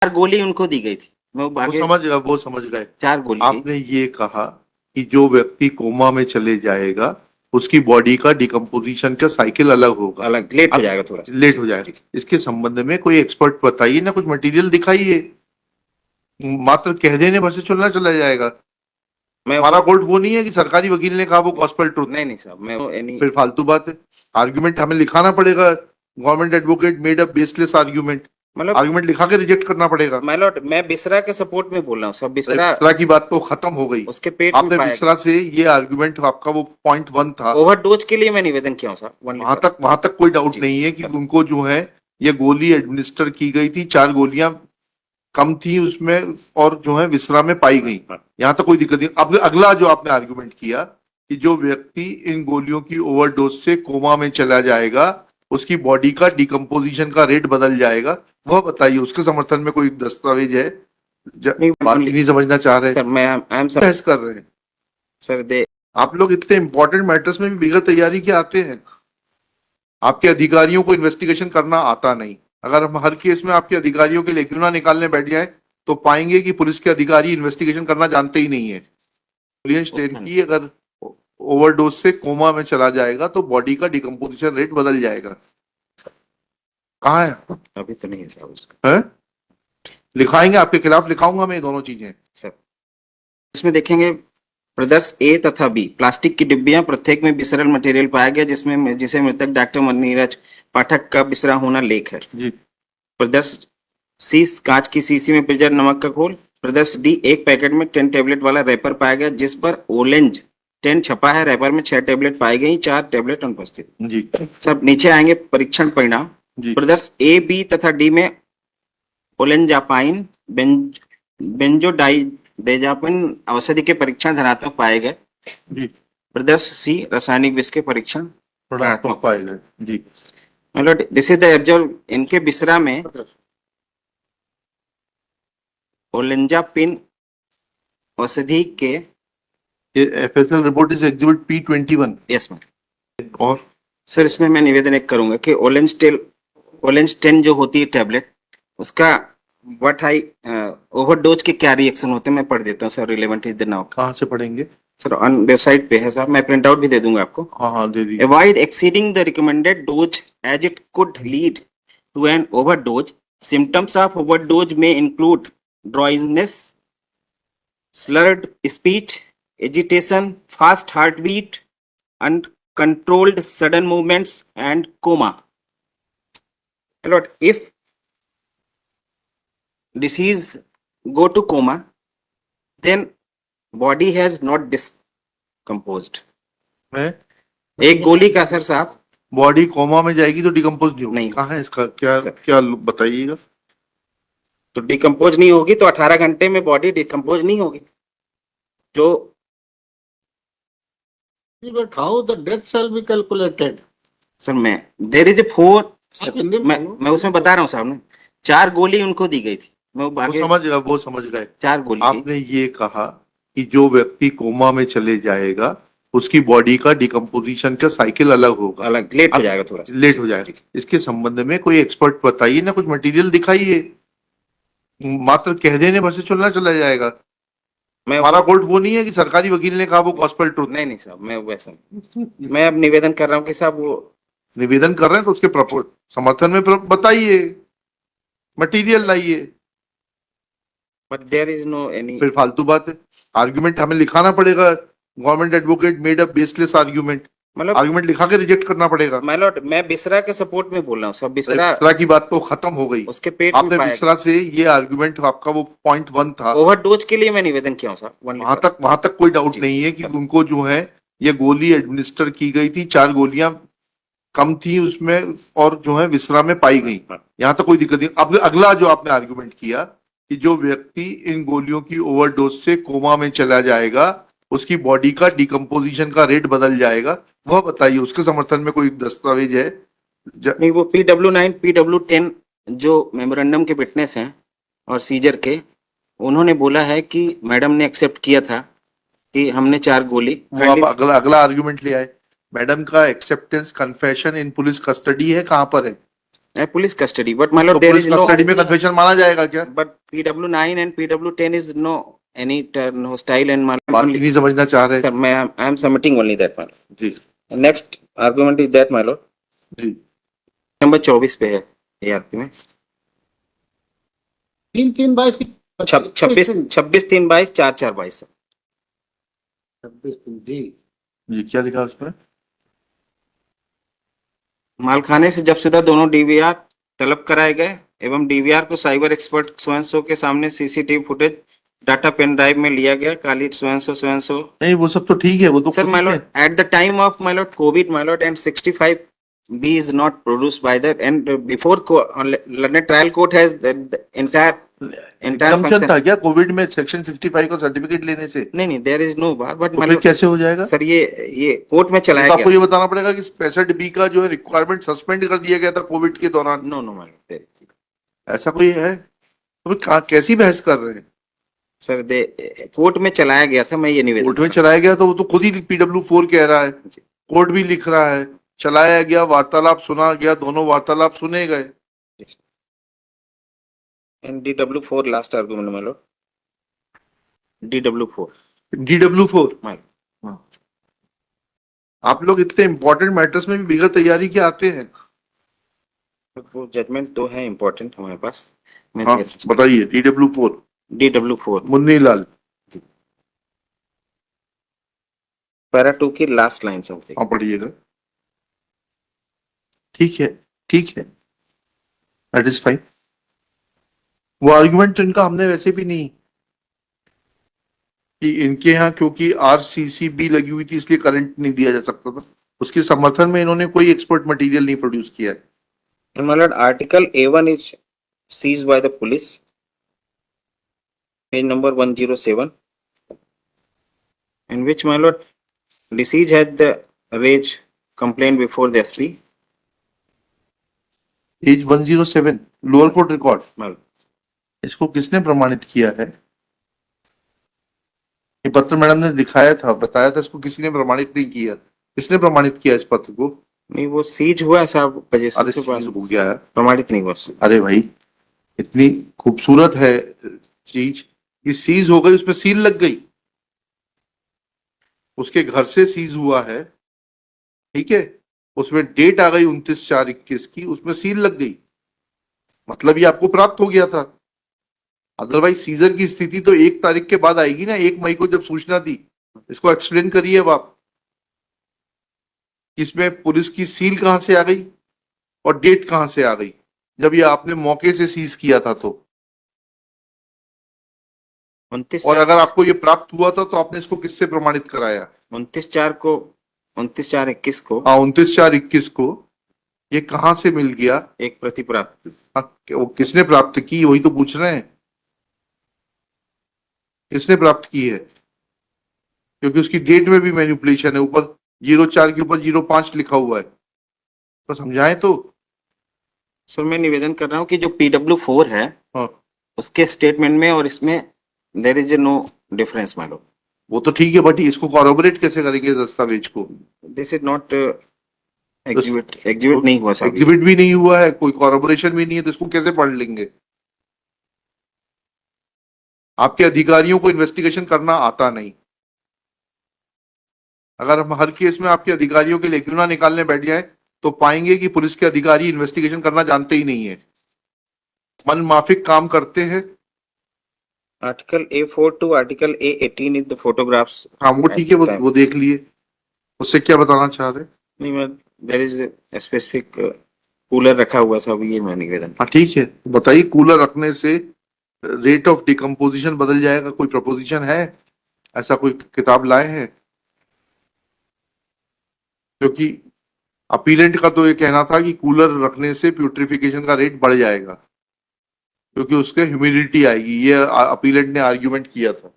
4 गोली उनको दी गई थी। वो भागे, वो समझ गए। 4 गोली थी। आपने ये कहा कि जो व्यक्ति कोमा में चले जाएगा उसकी बॉडी का डिकम्पोजिशन का साइकिल अलग होगा, अलग लेट हो अब जाएगा थोड़ा सा। लेट हो जाएगा। इसके संबंध में कोई एक्सपर्ट बताइए ना, कुछ मटेरियल दिखाइए। मात्र कह देने भर से चला जाएगा। मैं हमारा कोर्ट वो नहीं है कि सरकारी वकील ने कहा वो गॉस्पेल ट्रुथ, नहीं नहीं साहब, मैं एनी फिर फालतू बात है। आर्ग्यूमेंट हमें लिखाना पड़ेगा। Government advocate made a baseless argument, मतलब आर्ग्यूमेंट लिखा के रिजेक्ट करना पड़ेगा। माय लॉर्ड, मैं बिसरा के सपोर्ट में बोल रहा हूँ सब। बिसरा विसरा की बात तो खत्म हो गई। उसके पेट में आपने पाया विसरा से ये आर्ग्यूमेंट, आपका वो पॉइंट 1 था, ओवरडोज के लिए मैं निवेदन किया हूँ साहब। वहां तक कोई डाउट जी, नहीं है कि उनको जो है ये गोली एडमिनिस्टर की गई थी, 4 गोलियां कम थी उसमें और जो है विसरा में पाई गई। यहाँ तक कोई दिक्कत नहीं। अब अगला जो आपने आर्ग्यूमेंट किया कि जो व्यक्ति इन गोलियों की ओवरडोज से कोमा में चला जाएगा उसकी बॉडी का डिकम्पोजिशन का रेट बदल जाएगा, वह बताइए। उसके समर्थन में कोई दस्तावेज है? बाकी नहीं समझना चाह रहे, सर मैं आई एम बहस कर रहे हैं। सर दे आप लोग इतने इंपॉर्टेंट मैटर्स में भी बगैर तैयारी के आते हैं। आपके अधिकारियों को इन्वेस्टिगेशन करना आता नहीं। अगर हम हर केस में आपके अधिकारियों के लेक्यूना निकालने बैठ जाए तो पाएंगे कि पुलिस के अधिकारी इन्वेस्टिगेशन करना जानते ही नहीं है। जुलियन स्टेन की अगर ओवरडोज से कोमा में चला जाएगा तो बॉडी का डिकम्पोजिशन रेट बदल जाएगा। कहाँ है? अभी तो नहीं है साहब उसका। है? लिखाएंगे, आपके खिलाफ लिखाऊंगा मैं ये दोनों चीजें। सर इसमें देखेंगे प्रदर्श ए तथा बी प्लास्टिक की डिब्बियां, प्रत्येक में विसरल मटेरियल पाया गया जिसे मृतक डॉक्टर नीरज पाठक का विसरा होना लेख है। जी। प्रदर्श सी कांच की शीशी में प्रिजर्व नमक का घोल। प्रदर्श डी एक पैकेट में 10 टेबलेट वाला रैपर पाया गया जिस पर ओलेंज 10 छपा है। रैपर में 6 टेबलेट पाई गई, 4 टेबलेट अनुपस्थित। जी। सब नीचे आएंगे परीक्षण परिणाम। जी। प्रदर्श ए बी तथा डी में ओलेंजापाइन बेंजोडाइजेपाइन औषधि के परीक्षण धनात्मक पाए गए। जी। प्रदर्श सी रासायनिक विष के परीक्षण ऋणात्मक पाए गए। जी। मतलब दिस इज द ऑब्जर्व। इनके बिसरा में ओलेंजापिन औषधि के FSL report is exhibit P21। Yes ma'am. और सर इसमें मैं निवेदन एक करूंगा कि ओलेंज 10 जो होती है टैबलेट, उसका व्हाट हाई ओवरडोज के क्या रिएक्शन होते हैं मैं पढ़ देता हूँ sir. Relevant is the now. कहाँ से पढ़ेंगे? सर ऑन वेबसाइट पे है साहब, मैं प्रिंट आउट भी दे दूंगा आपको। हाँ हाँ दे दीजिए। Avoid exceeding the recommended dose as it could lead to an overdose. Symptoms of overdose में include dryness, slurred speech, agitation, fast heartbeat, uncontrolled sudden movements, and coma. Lord, if disease go to coma, then body has not discomposed. है? एक गोली का असर साहब body coma में जाएगी तो डिकम्पोज नहीं होगी। नहीं। कहाँ है इसका क्या सर। क्या बताइएगा। तो डिकम्पोज नहीं होगी तो 18 घंटे में बॉडी डिकम्पोज नहीं होगी। जो But how the death shall be calculated? Sir मैं देर इज ए 4 आप हिंदी में बोलो। मैं उसमें बता रहा हूँ साहब ने 4 गोली उनको दी गई थी। मैं वो समझ गए। 4 गोली थी। आपने ये कहा कि जो व्यक्ति कोमा में चले जाएगा उसकी बॉडी का डिकम्पोजिशन का साइकिल अलग होगा, अलग लेट हो जाएगा थोड़ा सा। लेट हो जाएगा। इसके संबंध में कोई एक्सपर्ट बताइए ना, कुछ मटेरियल दिखाइए। मात्र कह देने भर से चला जाएगा। मैं हमारा कोर्ट वो नहीं है कि सरकारी वकील ने कहा वो गॉस्पेल ट्रुथ। नहीं नहीं साहब, मैं वैसा मैं अब निवेदन कर रहा हूँ कि साहब वो निवेदन कर रहे हैं तो उसके समर्थन में बताइए, मटेरियल लाइए। But there is no any. फिर फालतू बात है। आर्ग्यूमेंट हमें लिखाना पड़ेगा। Government advocate made a baseless argument, मतलब आर्ग्यूमेंट लिखा के रिजेक्ट करना पड़ेगा। माय लॉर्ड, मैं बिसरा के सपोर्ट में बोल रहा हूँ सब। बिसरा विसरा की बात तो खत्म हो गई। उसके पेट में आपने पाया विसरा से ये आर्ग्यूमेंट, आपका वो पॉइंट 1 था, ओवरडोज के लिए मैं निवेदन किया हूँ साहब। वहां तक कोई डाउट नहीं है कि उनको जो है ये गोली एडमिनिस्टर की गई थी, 4 गोलियां कम थी उसमें और जो है विसरा में पाई गई। यहाँ तक कोई दिक्कत नहीं। अब अगला जो आपने आर्ग्यूमेंट किया कि जो व्यक्ति इन गोलियों की ओवरडोज से कोमा में चला जाएगा उसकी बॉडी का डिकम्पोजिशन का रेट बदल जाएगा, वह बताइए। उसके समर्थन में कोई दस्तावेज है? नहीं, वो PW9 PW10 जो मेमोरेंडम के विटनेस हैं और सीजर के, उन्होंने बोला है कि मैडम ने एक्सेप्ट किया था कि हमने 4 गोली। वो आप अगला आर्ग्यूमेंट ले आए। मैडम का एक्सेप्टेंस कन्फेशन इन पुलिस कस्टडी है, कहाँ पर है? Police custody, but my तो lord, there police is no. Custody में कन्फेशन माना जाएगा क्या? But PW9 and PW10 is no any turn hostile and my बात ही नहीं समझना चाह रहे। sir, I am submitting only that one. जी Next argument is that my lord, जी नंबर 24 पे है ARP में 3-3-22 26 3-22 4-4-22 जी जी क्या लिखा उसमें? मालखाने से जब्तशुदा दोनों DVR तलब कराए गए एवं DVR को साइबर एक्सपर्ट स्वयं के सामने CCTV footage data pen drive में लिया गया। काली स्वयं नहीं वो सब तो ठीक है, वो तो Sir, खुद my ही lord, है। at the time of my lord COVID, my lord, and 65B is not produced by that, and before London Trial Court has the entire exemption function. था क्या कोविड में section 65 का certificate लेने से? नहीं, there is no bar, but तो my फिर lord, कैसे हो जाएगा? सर ये कोर्ट में तो चलाया आपको गया। ये बताना पड़ेगा कि 65B का जो है रिक्वायरमेंट सस्पेंड कर दिया गया था कोविड के दौरान। No my lord, there is- ऐसा कोई है? तो फिर कैसी बहस कर रहे हैं? सर दे कोर्ट में चलाया गया था, मैं ये निवेदन कोर्ट में कर रहा चलाया गया तो वो तो खुद ही PW4 कह रहा है, कोर्ट भी लिख रहा है, चलाया गया, वार्तालाप सुना गया, दोनों वार्तालाप सुने गए। हूं। And DW4 last argument, my lord. DW4, DW4 my lord. आप लोग इतने इंपॉर्टेंट मैटर्स में भी बिगड़ तैयारी के आते हैं। वो जजमेंट तो है इम्पोर्टेंट हमारे पास। मैं हाँ बताइए DW4 DW4 मुन्नी लाल। पैरा 2 की लास्ट लाइन समथिंग। हाँ पढ़िएगा। ठीक है ठीक है, दैट इज फाइन। वो आर्गुमेंट तो इनका हमने वैसे भी नहीं कि इनके यहाँ क्योंकि RCCB लगी हुई थी इसलिए करंट नहीं दिया जा सकता था, उसके समर्थन में इन्होंने कोई एक्सपर्ट मटेरियल नहीं प्रोड्यूस किया है। And my lord, Article A1 is seized by the police, page number 107, in which my lord, deceased had the raised complaint before the SP. Page 107 lower court record. My lord, इसको किसने प्रमाणित किया है? ये पत्र madam ने दिखाया था, बताया था, इसको किसी ने प्रमाणित नहीं किया। किसने प्रमाणित किया इस पत्र को? नहीं वो सीज हुआ साहब पोजीशन अरे से पास सीज हो गया है। प्रमाणित नहीं हुआ। अरे भाई इतनी खूबसूरत है चीज, ये सीज हो गई, उसमें सील लग गई, उसके घर से सीज हुआ है, ठीक है, उसमें डेट आ गई 29/4/21 की, उसमें सील लग गई, मतलब ये आपको प्राप्त हो गया था। अदरवाइज सीजर की स्थिति तो 1 तारीख के बाद आएगी ना, 1 मई को जब सूचना दी। इसको एक्सप्लेन करिए अब आप, इसमें पुलिस की सील कहां से आ गई और डेट कहां से आ गई, जब ये आपने मौके से सीज किया था तो। 29 और अगर आपको ये प्राप्त हुआ था तो आपने इसको किससे प्रमाणित कराया? 29/4/21 को हाँ 29/4/21 को ये कहां से मिल गया? एक प्रति प्राप्त। हाँ, वो किसने प्राप्त की, वही तो पूछ रहे हैं, किसने प्राप्त की है? क्योंकि उसकी डेट में भी मैनिपुलेशन है, ऊपर 04 के ऊपर 05 लिखा हुआ है, तो समझाएं तो। सर मैं निवेदन कर रहा हूँ कि जो PW4 है हाँ उसके स्टेटमेंट में और इसमें देयर इज नो डिफरेंस मालूम। वो तो ठीक है, बट इसको कॉरोबोरेट कैसे करेंगे दस्तावेज को? दिस इज नॉट एग्जिबिट नहीं हुआ साहब। एग्जिबिट भी नहीं हुआ है, कोई कॉरोबोरेशन भी नहीं है, तो इसको कैसे पढ़ लेंगे? आपके अधिकारियों को इन्वेस्टिगेशन करना आता नहीं। अगर हम हर केस में आपके अधिकारियों के लेक्यूना निकालने बैठ जाएं तो पाएंगे कि पुलिस के अधिकारी इन्वेस्टिगेशन करना जानते ही नहीं है, मन माफिक काम करते हैं। Article A4 to article A18 is the photographs. हाँ वो ठीक है, वो देख लिए, उससे क्या बताना चाह रहे? नहीं मैं देयर इज स्पेसिफिक कूलर रखा हुआ सब, ये मैं निवेदन। हाँ ठीक है, बताइए कूलर रखने से रेट ऑफ डिकम्पोजिशन बदल जाएगा, कोई प्रपोजिशन है ऐसा, कोई किताब लाए हैं? क्योंकि अपीलेंट का तो ये कहना था कि कूलर रखने से प्यूट्रिफिकेशन का रेट बढ़ जाएगा क्योंकि उसके ह्यूमिडिटी आएगी, ये अपीलेंट ने आर्ग्यूमेंट किया था।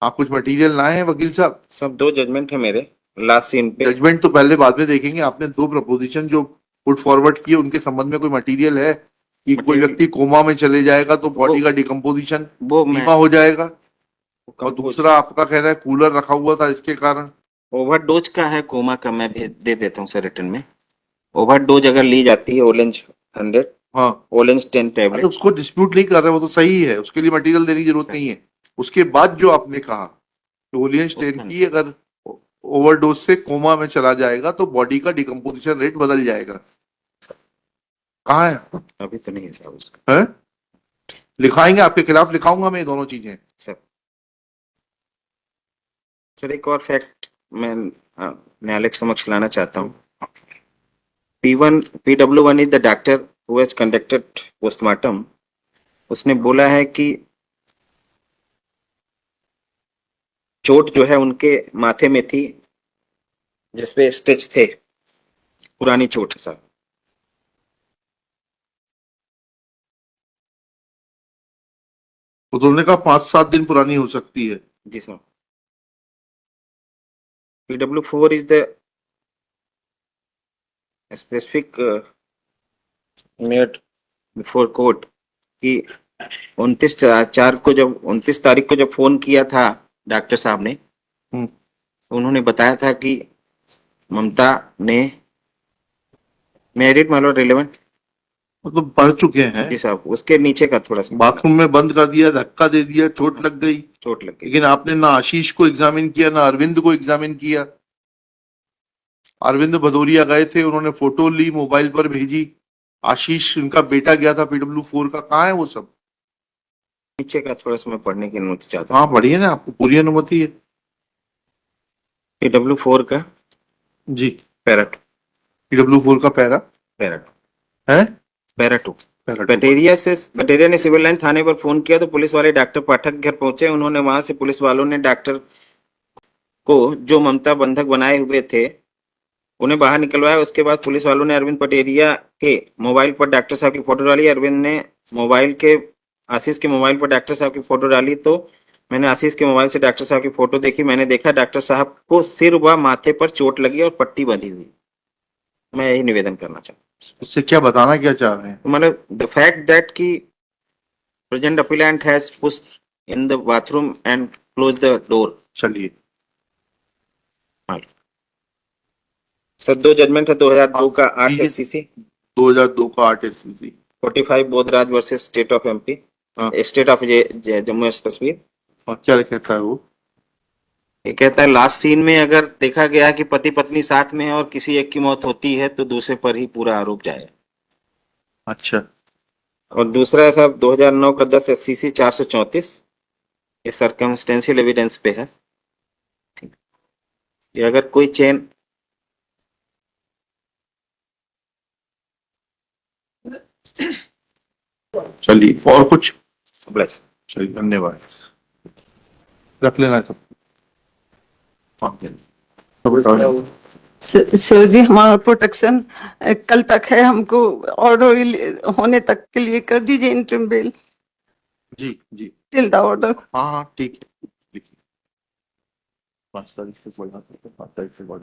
आप कुछ मटेरियल लाए हैं वकील साहब? सब 2 जजमेंट है मेरे लास्ट सीन पे। जजमेंट तो पहले बाद में देखेंगे, आपने 2 प्रपोजिशन जो पुट फॉरवर्ड किए उनके संबंध में कोई मटेरियल है कि कोई व्यक्ति कोमा में चले जाएगा तो बॉडी का डिकम्पोजिशन वो धीमा हो जाएगा, और दूसरा आपका कहना है कूलर रखा हुआ था इसके कारण। ओवरडोज का है, कोमा का मैं भेज दे देता हूँ सर रिटर्न में। ओवरडोज अगर ली जाती है ओलेंज 100, हाँ, ओलेंज 10 अरे टैबलेट, उसको डिस्प्यूट नहीं कर रहे, वो तो सही है, उसके लिए मटेरियल देने की जरूरत नहीं है। उसके बाद जो आपने कहा ओलियंस की अगर ओवरडोज से कोमा में चला जाएगा तो बॉडी का डिकम्पोजिशन रेट बदल जाएगा। कहाँ है? अभी तो नहीं है साहब उसका। है? लिखाएंगे, आपके खिलाफ लिखाऊंगा मैं ये दोनों चीजें। सर सर एक और फैक्ट मैं न्यायालय के समक्ष लाना चाहता हूँ। PW1 is the doctor who has conducted postmortem. उसने बोला है कि चोट जो है उनके माथे में थी, जिसपे स्टिच थे, पुरानी चोट है साहब। उन्होंने कहा 5-7 दिन पुरानी हो सकती है। जी sir. PW4 is the specific made before court कि 29 तारीख को जब फोन किया था डॉक्टर साहब ने, हम्म, तो उन्होंने बताया था कि ममता ने मैरिड मतलब रिलेवेंट। मतलब पढ़ चुके हैं। जी साहब, उसके नीचे का थोड़ा सा बाथरूम में बंद कर दिया, धक्का दे दिया, चोट लग गई। चोट लग गई। लेकिन आपने ना आशीष को एग्जामिन किया ना अरविंद को एग्जामिन किया। अरविंद भदौरिया गए थे, उन्होंने फोटो ली, मोबाइल पर भेजी। आशीष उनका बेटा गया था PW4 का, कहाँ है वो सब? नीचे का थोड़ा सा मैं पढ़ने की अनुमति चाहता हूँ। हाँ बढ़िया ना, आपको पूरी अनुमति है। PW4 का जी, पैरा PW4 का पैरा पैरा है। पैरा 2। Para two. बटेरिया ने सिविल लाइन थाने पर फोन किया तो पुलिस वाले डॉक्टर पाठक के घर पहुंचे। उन्होंने वहां से पुलिस वालों ने डॉक्टर को, जो ममता बंधक बनाए हुए थे, उन्हें बाहर निकलवाया। उसके बाद पुलिस वालों ने अरविंद पटेरिया के मोबाइल पर डॉक्टर साहब की फोटो डाली। अरविंद ने आशीष के मोबाइल पर डॉक्टर साहब की फोटो डाली, तो मैंने आशीष के मोबाइल से डॉक्टर साहब की फोटो देखी। मैंने देखा डॉक्टर साहब को सिर व माथे पर चोट लगी और पट्टी बंधी हुई। मैं यही निवेदन करना चाहता हूँ। उससे क्या बताना क्या चाह रहे हैं? मतलब द फैक्ट दैट की present appellate has pushed in the bathroom and close the door. चलिए, सर 2 जजमेंट है 2002 का 8 ठीक है। SCC, 2002 का 8 SCC। 45 Bodhraj versus state of MP, हाँ, state of Jammu and Kashmir. और क्या कहता है वो? ये कहता है लास्ट सीन में अगर देखा गया कि पति पत्नी साथ में है और किसी एक की मौत होती है तो दूसरे पर ही पूरा आरोप जाएगा। अच्छा, और दूसरा है साहब 2009 का 10 SCC 434, ये सर्कमस्टेंशियल एविडेंस पे है। ये अगर कोई चेन चलिए, और कुछ? ब्लेस। चलिए, धन्यवाद। रख लेना सब। सर जी, हमारा प्रोटेक्शन कल तक है, हमको ऑर्डर होने तक के लिए कर दीजिए इंटरिम बेल जी जी, टिल द ऑर्डर। हाँ हाँ ठीक है, लिखिए। 5 तारीख तक बढ़ा, 5 तारीख तक बढ़ा।